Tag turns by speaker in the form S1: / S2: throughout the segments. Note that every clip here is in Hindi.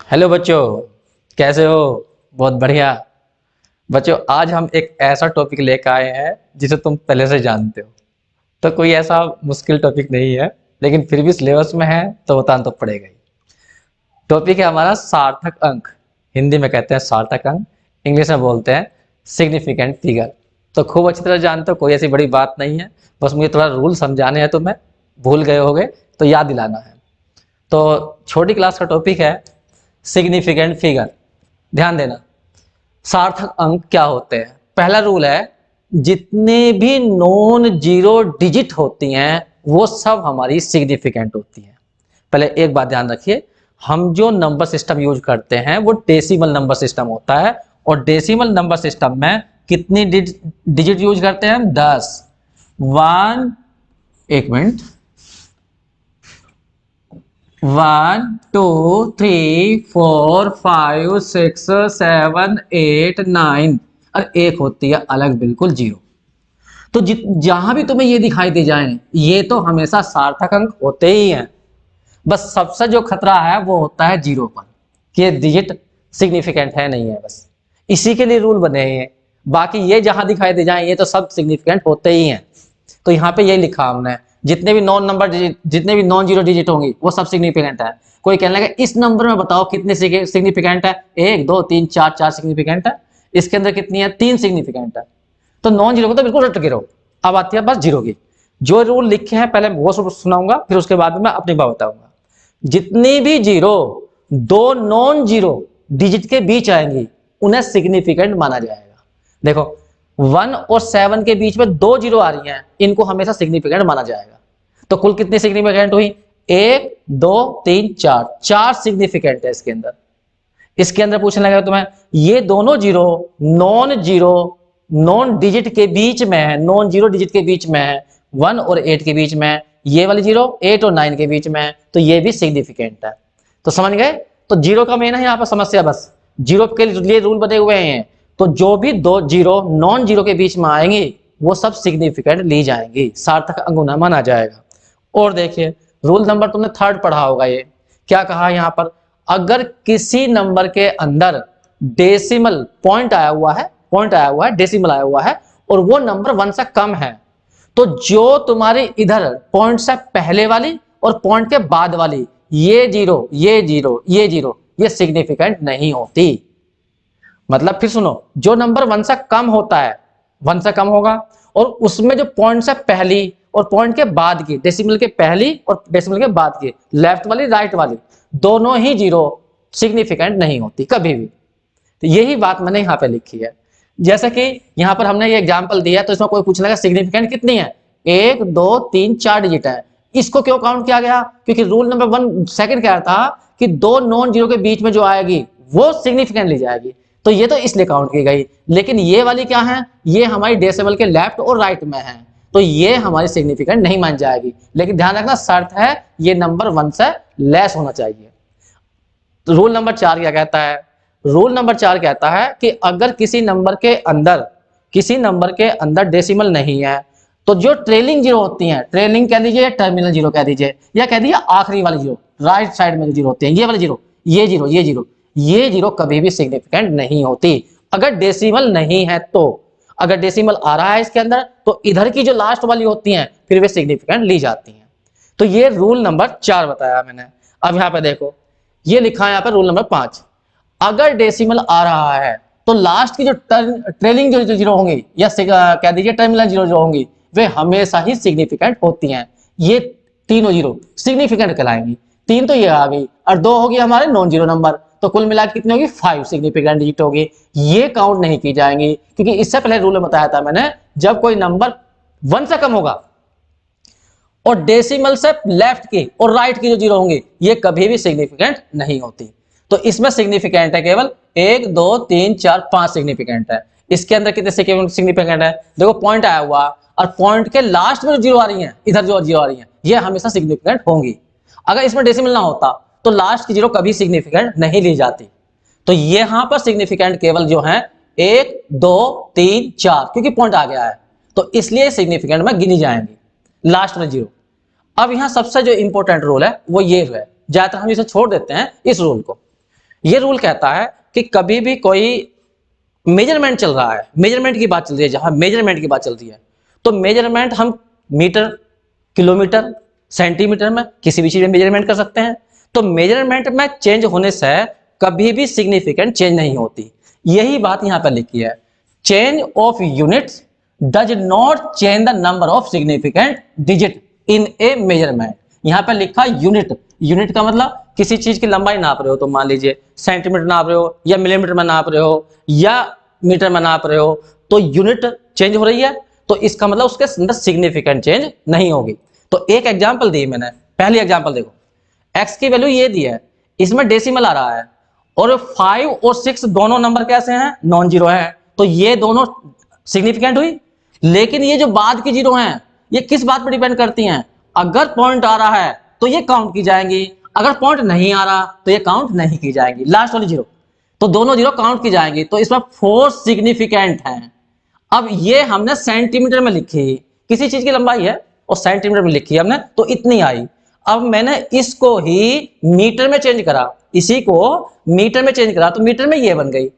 S1: हेलो बच्चों, कैसे हो? बहुत बढ़िया। बच्चों, आज हम एक ऐसा टॉपिक लेकर आए हैं जिसे तुम पहले से जानते हो। तो कोई ऐसा मुश्किल टॉपिक नहीं है, लेकिन फिर भी सिलेबस में है तो बताना तो पड़ेगा ही। टॉपिक है हमारा सार्थक अंक। हिंदी में कहते हैं सार्थक अंक, इंग्लिश में बोलते हैं सिग्निफिकेंट फिगर। तो खूब अच्छी तरह जानते हो, कोई ऐसी बड़ी बात नहीं है। बस मुझे थोड़ा रूल समझाने हैं, तुम्हें भूल गए होगे तो याद दिलाना है। तो छोटी क्लास का टॉपिक है सिग्निफिकेंट फिगर। ध्यान देना, सार्थक अंक क्या होते हैं। पहला रूल है, जितने भी नॉन जीरो डिजिट होती हैं वो सब हमारी सिग्निफिकेंट होती हैं। पहले एक बात ध्यान रखिए, हम जो नंबर सिस्टम यूज करते हैं वो डेसिमल नंबर सिस्टम होता है। और डेसिमल नंबर सिस्टम में कितनी डिजिट यूज करते हैं हम? 10। वन, एक मिनट, 1 2 3 4 5 6 7 8 9। और एक होती है अलग बिल्कुल, जीरो। तो जहां भी तुम्हें ये दिखाई दे जाए, ये तो हमेशा सार्थक अंक होते ही हैं। बस सबसे जो खतरा है वो होता है जीरो पर, कि ये डिजिट सिग्निफिकेंट है नहीं है। बस इसी के लिए रूल बने हैं। बाकी ये जहां दिखाई दे जाए ये तो सब सिग्निफिकेंट होते ही हैं। तो यहाँ पे ये लिखा हमने, जितने भी नॉन नंबर डिजिट, जितने भी नॉन जीरो डिजिट होंगी वो सब सिग्निफिकेंट है। कोई कहने लगा इस नंबर में बताओ कितने सिग्निफिकेंट है? 1 2 3 4, 4 सिग्निफिकेंट है। इसके अंदर कितनी है? 3 सिग्निफिकेंट है। तो नॉन जीरो को तो बिल्कुल रट के रहो। अब आती है बस जीरो की। जो रूल लिखे हैं पहले वो सुनाऊंगा, फिर उसके बाद में मैं अपनी बात बताऊंगा। जितनी भी जीरो दो नॉन जीरो डिजिट के बीच आएंगी उन्हें सिग्निफिकेंट माना जाएगा। देखो, 1 और 7 के बीच में 2 जीरो आ रही हैं, इनको हमेशा सिग्निफिकेंट माना जाएगा। तो कुल कितनी सिग्निफिकेंट हुई? 1 2 3 4, 4 सिग्निफिकेंट है इसके अंदर। इसके अंदर पूछने लगा तुम्हें, ये दोनों जीरो नॉन डिजिट के बीच में है, नॉन जीरो डिजिट के बीच में है, 1 और 8 के बीच में। ये वाली जीरो 8 और 9 के बीच में है, तो ये भी सिग्निफिकेंट है। तो समझ गए? तो जीरो का मेन है यहाँ पर समस्या। बस जीरो के लिए रूल बने हुए हैं। तो जो भी दो जीरो नॉन जीरो के बीच में आएंगे वो सब सिग्निफिकेंट ली जाएंगी, सार्थक अंक उन्हें माना जाएगा। और देखिए, रूल नंबर तुमने 3 पढ़ा होगा। ये क्या कहा यहाँ पर? अगर किसी नंबर के अंदर डेसिमल पॉइंट आया हुआ है, डेसिमल आया हुआ है, और वो नंबर 1 से कम है, तो जो तुम्हारी इधर पॉइंट से पहले वाली और पॉइंट के बाद वाली ये जीरो ये सिग्निफिकेंट नहीं होती। मतलब फिर सुनो, जो नंबर 1 से कम होता है, 1 से कम होगा, और उसमें जो पॉइंट से पहली और पॉइंट के बाद की, डेसिमल के पहली और डेसिमल के बाद की, लेफ्ट वाली राइट वाली, दोनों ही जीरो सिग्निफिकेंट नहीं होती कभी भी। तो यही बात मैंने यहाँ पे लिखी है। जैसे कि यहाँ पर हमने ये एग्जांपल दिया, तो इसमें कोई पूछ लेगा सिग्निफिकेंट कितनी है? 1 2 3 4 डिजिट है। इसको क्यों काउंट किया गया? क्योंकि रूल नंबर 1 सेकंड क्या था कि दो नॉन जीरो के बीच में जो आएगी वो सिग्निफिकेंट ली जाएगी। तो ये तो इसलिए काउंट की गई। लेकिन ये वाली क्या है? ये हमारी डेसिमल के लेफ्ट और राइट में है, तो ये हमारी सिग्निफिकेंट नहीं मान जाएगी। लेकिन ध्यान रखना, शर्त है ये नंबर 1 से लेस होना चाहिए। तो रूल नंबर 4 क्या कहता है? रूल नंबर 4 कहता है कि अगर किसी नंबर के अंदर डेसिमल नहीं है, तो जो ट्रेलिंग जीरो होती हैं, ट्रेलिंग कह दीजिए, टर्मिनल जीरो कह दीजिए, या कह दीजिए आखिरी वाली जीरो, राइट साइड में जो जीरो होती है, ये वाली जीरो, ये जीरो कभी भी सिग्निफिकेंट नहीं होती अगर डेसिमल नहीं है। तो अगर डेसिमल आ रहा है इसके अंदर, तो इधर की जो लास्ट वाली होती हैं फिर वे सिग्निफिकेंट ली जाती हैं। तो ये रूल नंबर 4 बताया मैंने। अब यहाँ पे देखो, ये लिखा है यहाँ पे रूल नंबर 5। अगर डेसिमल आ रहा है तो लास्ट की जो ट्रेलिंग जो जीरो होंगी, या कह दीजिए टर्मिनल जीरो जो होंगी, वे हमेशा ही सिग्निफिकेंट होती हैं। ये तीनों जीरो सिग्निफिकेंट कहलाएंगी। 3 तो ये आ गई, और 2 होगी हमारे नॉन जीरो नंबर, तो कुल मिलाकर कितनी होगी? 5 सिग्निफिकेंट डिजिट होगी। ये काउंट नहीं की जाएंगी, क्योंकि इससे पहले रूल में बताया था मैंने, जब कोई नंबर 1 से कम होगा और डेसिमल से लेफ्ट की और राइट की जो जीरो होंगी, ये कभी भी सिग्निफिकेंट नहीं होती। तो इसमें सिग्निफिकेंट है केवल 1 2 3 4 5 सिग्निफिकेंट है। इसके अंदर कितने सिग्निफिकेंट है? देखो, पॉइंट आया हुआ और पॉइंट के लास्ट में जो जीरो आ रही है, इधर जो जीरो आ रही है, ये हमेशा सिग्निफिकेंट होंगी। अगर इसमें डेसिमल ना होता तो लास्ट की जीरो कभी सिग्निफिकेंट नहीं ली जाती। तो यहां पर सिग्निफिकेंट केवल जो है 1 2 3 4, क्योंकि पॉइंट आ गया है, तो इसलिए सिग्निफिकेंट में गिनी जाएंगी लास्ट में जीरो। अब यहां सबसे जो इंपॉर्टेंट रूल है वो ये है, ज्यादातर हम इसे छोड़ देते हैं इस रूल को। ये रूल कहता है कि कभी भी कोई मेजरमेंट चल रहा है, मेजरमेंट की बात चल रही है, जहां मेजरमेंट की बात चल रही है, तो मेजरमेंट हम मीटर, किलोमीटर, सेंटीमीटर में किसी भी चीज में मेजरमेंट कर सकते हैं। तो मेजरमेंट में चेंज होने से कभी भी सिग्निफिकेंट चेंज नहीं होती। यही बात यहां पर लिखी है, change of units does not change the number of significant digit in A measurement. यहां पर लिखा यूनिट, यूनिट का मतलब किसी चीज की लंबाई नाप रहे हो, तो मान लीजिए सेंटीमीटर नाप रहे हो या मिलीमीटर में नाप रहे हो या मीटर में नाप रहे हो, तो यूनिट चेंज हो रही है, तो इसका मतलब उसके अंदर सिग्निफिकेंट चेंज नहीं होगी। तो एक एग्जांपल दी मैंने, पहली एग्जांपल देखो, x की वैल्यू ये दी है, इसमें डेसिमल आ रहा है और 5 और 6 दोनों नंबर कैसे हैं, नॉन जीरो है, तो ये दोनों सिग्निफिकेंट हुई। लेकिन ये जो बाद की जीरो हैं, ये किस बात पर डिपेंड करती हैं, अगर पॉइंट आ रहा है तो ये काउंट की जाएंगी, अगर पॉइंट नहीं आ रहा तो ये काउंट नहीं की जाएंगी, लास्ट वाली जीरो, तो दोनों जीरो काउंट की जाएंगी। तो इसमें 4 सिग्निफिकेंट हैं। अब ये हमने सेंटीमीटर में लिखी, किसी चीज की लंबाई है और सेंटीमीटर में लिखी हमने, तो इतनी आई। अब मैंने इसको ही मीटर में चेंज करा, इसी को मीटर में चेंज करा, तो मीटर में ये बन गई।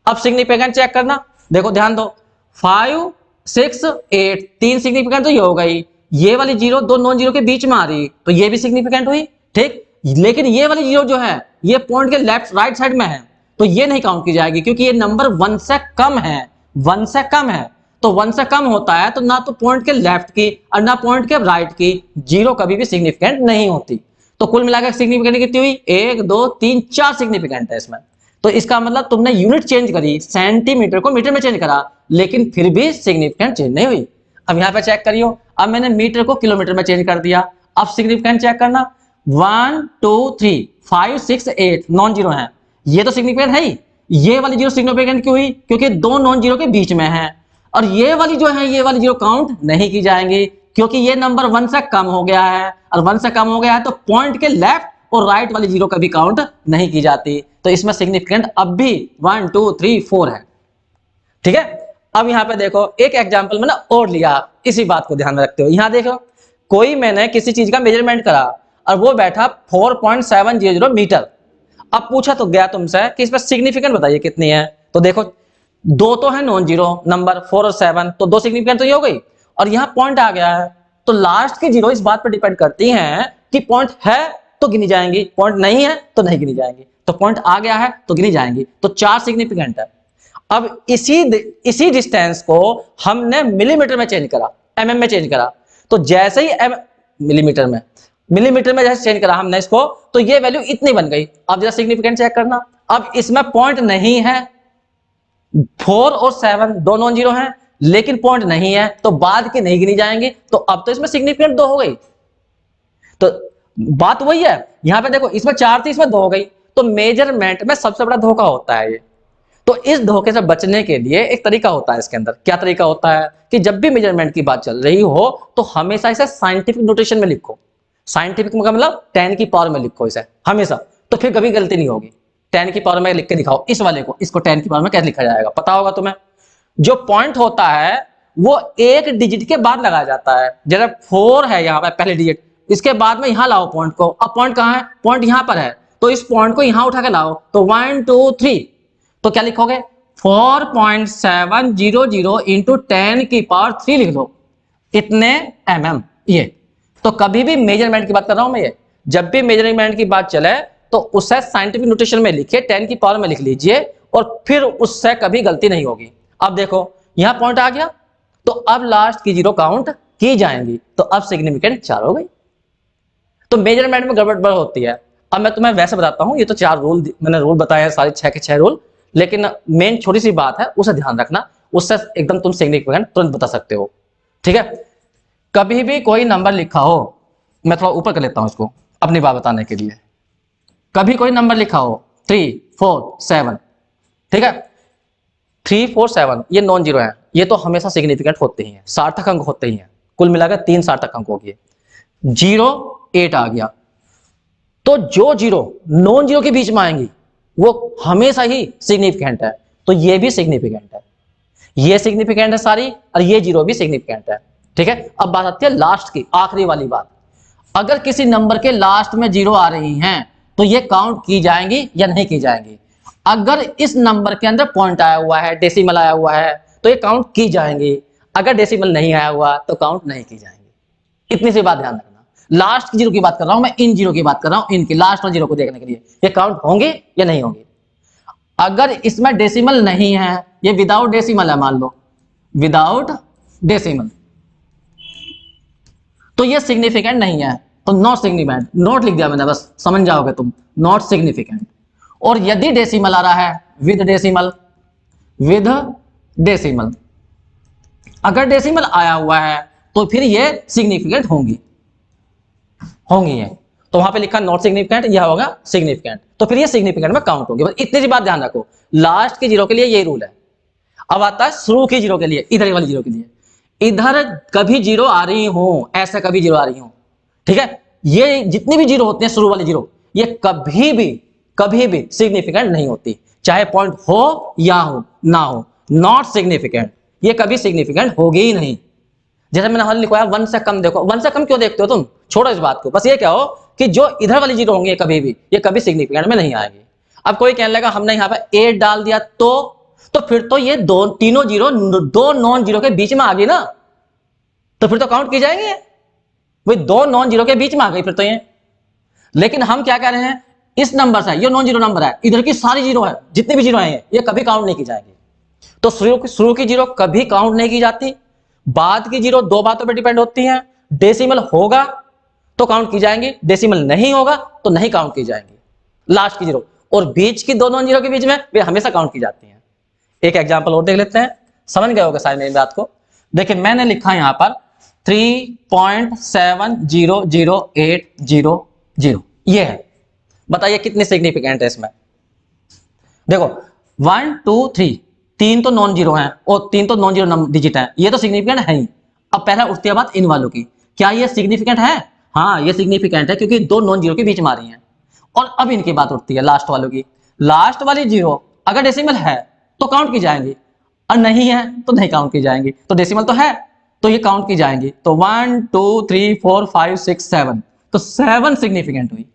S1: अब सिग्निफिकेंट चेक करना, देखो ध्यान दो, 5 6 8 3 सिग्निफिकेंट तो ये हो गई, ये वाली जीरो दो नॉन जीरो के बीच में आ रही, तो ये भी सिग्निफिकेंट हुई, ठीक। लेकिन ये वाली जीरो जो है ये पॉइंट के लेफ्ट राइट साइड में है, तो ये नहीं काउंट की जाएगी, क्योंकि ये नंबर 1 से कम है, 1 से कम है। तो 1 से कम होता है तो ना तो पॉइंट के लेफ्ट की और ना पॉइंट के राइट की जीरो कभी भी सिग्निफिकेंट नहीं होती। तो कुल मिलाकर सिग्निफिकेंट कितनी हुई, 1 2 3 4 सिग्निफिकेंट है इसमें। तो इसका मतलब तुमने यूनिट चेंज करी, सेंटीमीटर को मीटर में चेंज करा, लेकिन फिर भी सिग्निफिकेंट चेंज नहीं हुई। अब यहाँ पे चेक करियो, अब मैंने मीटर को किलोमीटर में चेंज कर दिया, अब सिग्निफिकेंट चेक करना, 1 2 3 5 6 8 नॉन जीरो है, ये तो सिग्निफिकेंट है ही। ये वाली जीरो सिग्निफिकेंट क्यों हुई, क्योंकि दो नॉन जीरो के बीच में है। और ये वाली जो है, ये वाली जीरो काउंट नहीं की जाएंगी, क्योंकि ये नंबर 1 से कम हो गया है, और 1 से कम हो गया है तो पॉइंट के लेफ्ट और राइट वाली जीरो कभी काउंट नहीं की जाती। तो इसमें सिग्निफिकेंट अब भी 1 2 3 4 है, ठीक है। अब यहाँ पे देखो एक एग्जांपल मैंने और लिया, इसी बात को ध्यान में रखते हो। यहाँ देखो, कोई मैंने किसी चीज का मेजरमेंट करा और वो बैठा 4.700 मीटर। अब पूछा तो गया तुमसे कि इसमें सिग्निफिकेंट बताइए कितनी है, तो देखो दो तो है नॉन जीरो नंबर 4 और 7, तो दो सिग्निफिकेंट तो ये हो गई, और यहाँ पॉइंट आ गया है, तो लास्ट की जीरो इस बात पर डिपेंड करती हैं कि पॉइंट है तो गिनी जाएंगी, पॉइंट नहीं है तो नहीं गिनी जाएंगी। तो पॉइंट आ गया है तो गिनी जाएंगी, तो 4 सिग्निफिकेंट है। अब इसी डिस्टेंस को हमने मिलीमीटर में चेंज करा, एमएम में चेंज करा, तो जैसे ही मिलीमीटर में जैसे चेंज करा हमने इसको, तो ये वैल्यू इतनी बन गई। अब जरा सिग्निफिकेंट चेक करना, अब इसमें पॉइंट नहीं है, 4 और 7 दो नॉन जीरो हैं, लेकिन पॉइंट नहीं है तो बाद के नहीं गिनी जाएंगे, तो अब तो इसमें सिग्निफिकेंट 2 हो गई। तो बात वही है, यहां पे देखो इसमें 4 थी, इसमें 2 हो गई। तो मेजरमेंट में सबसे बड़ा धोखा होता है ये। तो इस धोखे से बचने के लिए एक तरीका होता है, इसके अंदर क्या तरीका होता है कि जब भी मेजरमेंट की बात चल रही हो तो हमेशा इसे साइंटिफिक नोटेशन में लिखो। साइंटिफिक का मतलब 10 की पावर में लिखो इसे हमेशा, तो फिर कभी गलती नहीं होगी। 10 की पावर में लिख के दिखाओ इस वाले को, इसको 10 की पावर में कैसे लिखा जाएगा पता होगा तुम्हें। जो पॉइंट होता है वो एक डिजिट के बाद लगाया जाता है, जैसे 4 है यहाँ पे पहले डिजिट, इसके बाद में यहां लाओ पॉइंट को। अब पॉइंट कहां है, पॉइंट यहां पर है, तो इस पॉइंट को यहां उठा के लाओ, तो 1 2 3, तो क्या लिखोगे 4.700 इंटू 10 की पावर 3 लिख दो, इतने mm। ये तो कभी भी मेजरमेंट की बात कर रहा हूं मैं, ये जब भी मेजरमेंट की बात चले तो उसे साइंटिफिक नोटेशन में लिखिए, 10 की पावर में लिख लीजिए, और फिर उससे कभी गलती नहीं होगी। अब देखो यहां पॉइंट आ गया, तो अब लास्ट की जीरो काउंट की जाएंगी, तो अब सिग्निफिकेंट 4 हो गई। तो मेजरमेंट में गड़बड़ होती है। अब मैं तुम्हें वैसे बताता हूं, ये तो 4 रूल मैंने रूल बताए हैं, सारे 6 के 6 रूल, लेकिन मेन छोटी सी बात है उसे ध्यान रखना, उससे एकदम तुम सिग्निफिकेंट तुरंत बता सकते हो, ठीक है। कभी भी कोई नंबर लिखा हो, मैं थोड़ा ऊपर कर लेता हूं इसको अपनी बात बताने के लिए। कभी कोई नंबर लिखा हो 3 4 7, ठीक है, 3 4 7 ये नॉन जीरो है, ये तो हमेशा सिग्निफिकेंट होते ही हैं, सार्थक अंक होते ही हैं, कुल मिलाकर 3 सार्थक अंक हो गए। 0 8 आ गया, तो जो जीरो नॉन जीरो के बीच में आएंगी वो हमेशा ही सिग्निफिकेंट है, तो ये भी सिग्निफिकेंट है, ये सिग्निफिकेंट है सारी, और ये जीरो भी सिग्निफिकेंट है, ठीक है। अब बात आती है लास्ट की, आखिरी वाली बात। अगर किसी नंबर के लास्ट में जीरो आ रही हैं तो ये काउंट की जाएंगी या नहीं की जाएंगी। अगर इस नंबर के अंदर पॉइंट आया हुआ है, डेसिमल आया हुआ है, तो ये काउंट की जाएंगी। अगर डेसिमल नहीं आया हुआ तो काउंट नहीं की जाएंगी। इतनी सी बात ध्यान रखना। लास्ट की जीरो की बात कर रहा हूं मैं, इन जीरो की बात कर रहा हूं, इनकी लास्ट और जीरो को देखने के लिए ये काउंट होंगे या नहीं होंगे। अगर इसमें डेसिमल नहीं है, ये विदाउट डेसिमल है, मान लो विदाउट डेसिमल, तो ये सिग्निफिकेंट नहीं है, तो नॉट सिग्निफिकेंट, नॉट लिख दिया मैंने, बस समझ जाओगे तुम, नॉट सिग्निफिकेंट। और यदि डेसिमल आ रहा है विद डेसिमल, विद डेसिमल, अगर डेसिमल आया हुआ है तो फिर ये सिग्निफिकेंट होंगी, होंगी ये। तो वहां पे लिखा नॉट सिग्निफिकेंट, यह होगा सिग्निफिकेंट, तो फिर ये सिग्निफिकेंट में काउंट होंगे। बस इतनी सी बात ध्यान रखो। लास्ट की जीरो के लिए ये रूल है। अब आता है शुरू की जीरो के लिए, इधर वाली जीरो के लिए। इधर कभी जीरो आ रही हो, ऐसे कभी जीरो आ रही हो, ठीक है, ये जितनी भी जीरो होती है शुरू वाली जीरो, ये कभी भी सिग्निफिकेंट नहीं होती, चाहे पॉइंट हो या हो ना हो, नॉट सिग्निफिकेंट, ये कभी सिग्निफिकेंट होगी ही नहीं। जैसे मैंने हल लिखवाया 1 से कम, देखो 1 से कम क्यों देखते हो तुम, छोड़ो इस बात को, बस ये क्या हो कि जो इधर वाली जीरो होंगी कभी भी, ये कभी सिग्निफिकेंट में नहीं आएगी। अब कोई कहने लगा हमने यहाँ पे 8 डाल दिया तो फिर तो ये तीनों जीरो दो नॉन जीरो के बीच में आ गई ना, तो फिर तो काउंट की जाएंगे, वही दो नॉन जीरो के बीच में आ गई फिर तो ये। लेकिन हम क्या कह रहे हैं, इस नंबर से, ये नॉन जीरो नंबर है, इधर की सारी जीरो है, जितनी भी जीरो है ये कभी काउंट नहीं की जाएगी। तो शुरू की जीरो कभी काउंट नहीं की जाती। बाद की जीरो दो बातों पर डिपेंड होती है, डेसिमल होगा तो काउंट की जाएंगी, डेसिमल नहीं होगा तो नहीं काउंट की जाएंगी। लास्ट की जीरो और बीच की दो नॉन जीरो के बीच में वे हमेशा काउंट की जाती हैं। एक एग्जांपल और देख लेते हैं, समझ गए होगा शायद मेरी बात को। देखिए मैंने लिखा यहां पर 3.70080 ये है, बताइए कितनी सिग्निफिकेंट है इसमें। देखो 1 2 3, तीन तो नॉन जीरो हैं और तीन तो नॉन जीरो डिजिट हैं, ये तो सिग्निफिकेंट है ही। अब पहला उठती है बात इन वालों की, क्या ये सिग्निफिकेंट है? हाँ ये सिग्निफिकेंट है, क्योंकि दो नॉन जीरो के बीच में आ रही हैं। और अब इनकी बात उठती है लास्ट वालों की। लास्ट वाली जीरो अगर डेसिमल है तो काउंट की जाएंगी, और नहीं है तो नहीं काउंट की जाएंगी। तो डेसिमल तो है तो ये काउंट की जाएंगी। तो 1 2 3 4 5 6 7, तो 7 सिग्निफिकेंट हुई।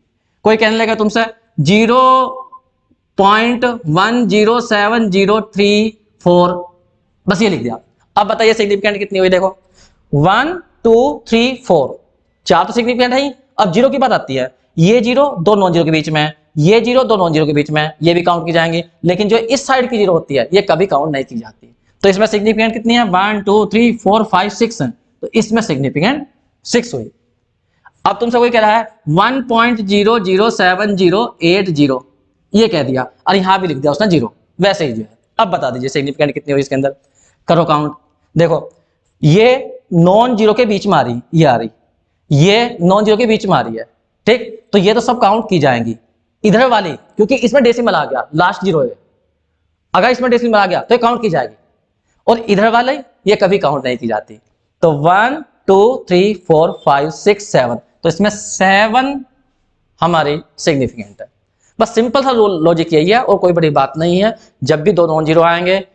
S1: कोई कहने लगा तुमसे 0.107034, बस ये लिख दिया। अब बताइए सिग्निफिकेंट कितनी हुई, देखो 1 2 3 4, 4 तो सिग्निफिकेंट है ही। अब जीरो की बात आती है, ये जीरो दो नॉन जीरो के बीच में, ये जीरो दो नॉन जीरो के बीच में, ये भी काउंट की जाएंगे। लेकिन जो इस साइड की जीरो होती है ये कभी काउंट नहीं की जाती। तो इसमें सिग्निफिकेंट कितनी है, 1 2 3 4 5 6 है, तो इसमें सिग्निफिकेंट 6 हुई। अब तुमसे कोई कह रहा है 1.007080, ये कह दिया और यहां भी लिख दिया उसने जीरो, वैसे ही जो है। अब बता दीजिए सिग्निफिकेंट कितनी हुई इसके अंदर, करो काउंट। देखो ये नॉन जीरो के बीच में आ रही, ये आ रही, ये नॉन जीरो के बीच में आ रही है, ठीक, तो ये तो सब काउंट की जाएंगी। इधर वाली क्योंकि इसमें डेसिमल आ गया, लास्ट जीरो है, अगर इसमें डेसिमल आ गया तो ये काउंट की जाएगी। और इधर वाले ये कभी काउंट नहीं की जाती। तो 1 2 3 4 5 6 7, तो इसमें 7 हमारी सिग्निफिकेंट है। बस सिंपल सा लॉजिक यही है और कोई बड़ी बात नहीं है। जब भी दो नॉन जीरो आएंगे,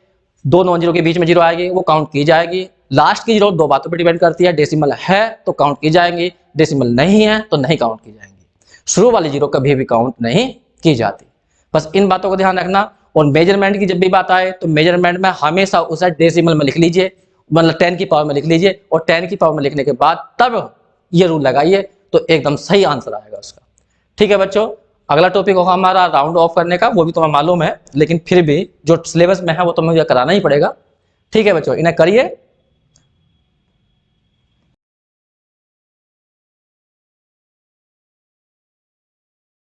S1: दो नॉन जीरो के बीच में जीरो आएगी, वो काउंट की जाएगी। लास्ट की जीरो दो बातों पर डिपेंड करती है, डेसिमल है तो काउंट की जाएंगी, डेसिमल नहीं है तो नहीं काउंट की जाएंगी। शुरू वाली जीरो कभी भी काउंट नहीं की जाती। बस इन बातों को ध्यान रखना। और मेजरमेंट की जब भी बात आए तो मेजरमेंट में हमेशा उसे डेसिमल में लिख लीजिए, मतलब 10 की पावर में लिख लीजिए, और 10 की पावर में लिखने के बाद तब ये रूल लगाइए तो एकदम सही आंसर आएगा उसका। ठीक है बच्चों, अगला टॉपिक होगा हमारा राउंड ऑफ करने का, वो भी तुम्हें मालूम है, लेकिन फिर भी जो सिलेबस में है वो तो मुझे कराना ही पड़ेगा। ठीक है बच्चों, इन्हें करिए।